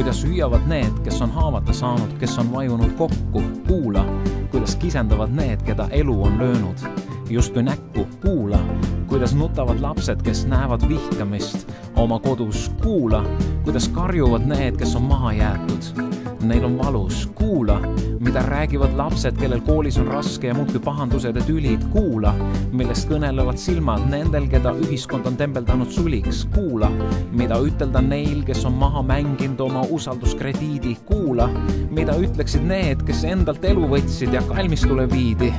kuidas hüüavad need, kes on haavata saanud, kes on vajunud kokku. Kuula, kuidas kisendavad need, keda elu on löönud justkui näkku. Kuula, kuidas nutavad lapsed, kes näevad vihkamist oma kodus. Kuula, kuidas karjuvad need, kes on maha jäetud. Neil on valus. Kuula, mida räägivad lapsed, kellel koolis on raske ja muudkui pahandused ja tülid. Kuula, millest kõnelevad silmad nendel, keda ühiskond on tembeldanud suliks. Kuula, mida ütelda neil, kes on maha mänginud oma usalduskrediidi. Kuula, mida ütleksid need, kes endalt elu võtsid ja kalmistule viidi.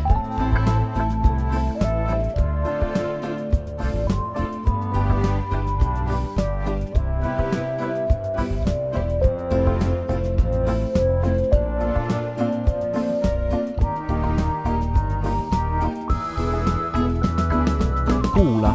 Kuula,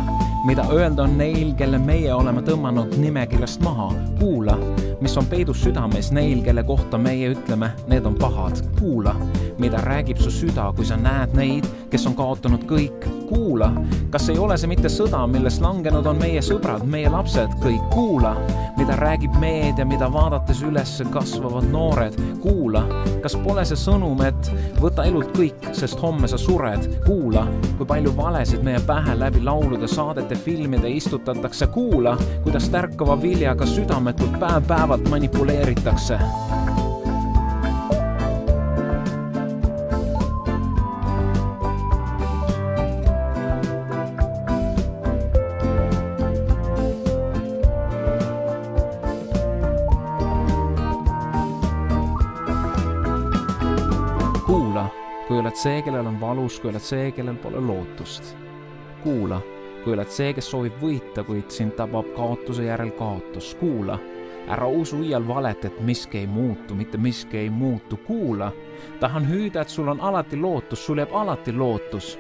mida öelda on neil, kelle meie oleme tõmmanud nimekirjast maha. Kuula, mis on peidus südames neil, kelle kohta meie ütleme, need on pahad. Kuula, mida räägib su süda, kui sa näed neid, kes on kaotanud kõik. Kuula, kas ei ole see mitte sõda, millest langenud on meie sõbrad, meie lapsed kõik. Kuula, mida räägib meedia, mida vaadates üles kasvavad noored. Kuula, kas pole see sõnum, et võta elult kõik, sest homme sa sured. Kuula, kui palju valesid meie pähe läbi laulude, saadete, filmide istutatakse. Kuula, kuidas tärkava viljaga südametult päev-päevalt manipuleeritakse. Kuula, kui oled see, kellel on valus, kui oled see, kellel pole lootust. Kuula, kui oled see, kes soovib võita, kuid sind tabab kaotuse järel kaotus. Kuula, ära usu iial valet, et miski ei muutu, mitte miski ei muutu. Kuula, tahan hüüda, et sul on alati lootus, sul jääb alati lootus.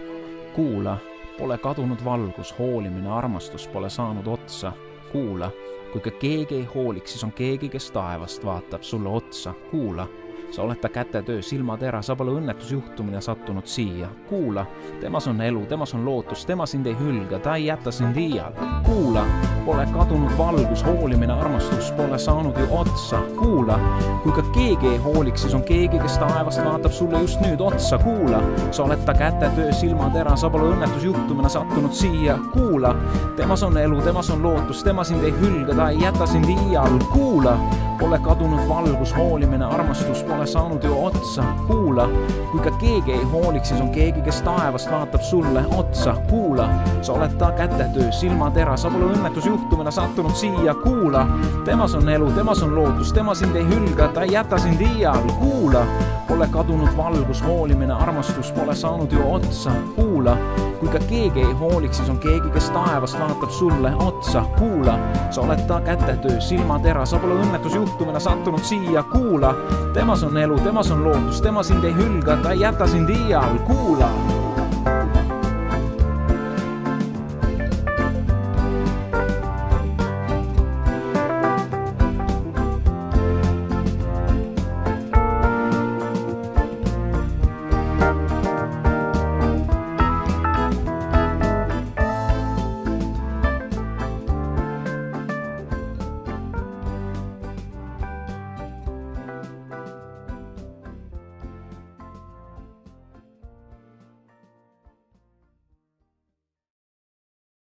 Kuula, pole kadunud valgus, hoolimine, armastus pole saanud otsa. Kuula, kui ka keegi ei hooliks, siis on keegi, kes taevast vaatab sulle otsa. Kuula, sa oled ta kätetöö, silmatera, sa pole õnnetusjuhtumine sattunud siia. Kuula, temas on elu, temas on lootus, tema sind ei hülga, ta ei jäta sind iial. Kuula, pole kadunud valgus, hoolimine, armastus pole saanud ju otsa. Kuula, kui ka keegi ei hooliks, siis on keegi, kes taevast vaatab sulle just nüüd otsa. Kuula, sa oled ta kätetöö, silmatera, sa pole õnnetusjuhtumine sattunud siia. Kuula, temas on elu, temas on lootus, tema sind ei hülga, ta ei jäta sind iial. Kuula, pole kadunud valgus, hoolimine, armastus pole saanud ju otsa. Kuula, kui ka keegi ei hooliks, siis on keegi, kes taevast vaatab sulle otsa. Kuula, sa oled ta kätetöö, silmatera, sa pole õnnetusjuhtumina sattunud siia. Kuula, temas on elu, temas on lootus, tema sind ei hülga, ta ei jäta sind iial. Kuula, pole kadunud valgus, hoolimine, armastus pole saanud ju otsa. Kuula, kui ka keegi ei hooliks, siis on keegi, kes taevast vaatab sulle otsa. Kuula, sa oled ta kätetöö, silmatera, sa pole õnnetusjuhtumina sattunud siia. Kuula, temas on elu, temas on lootus, tema sind ei hülga, ta ei jäta sind iial. Kuula.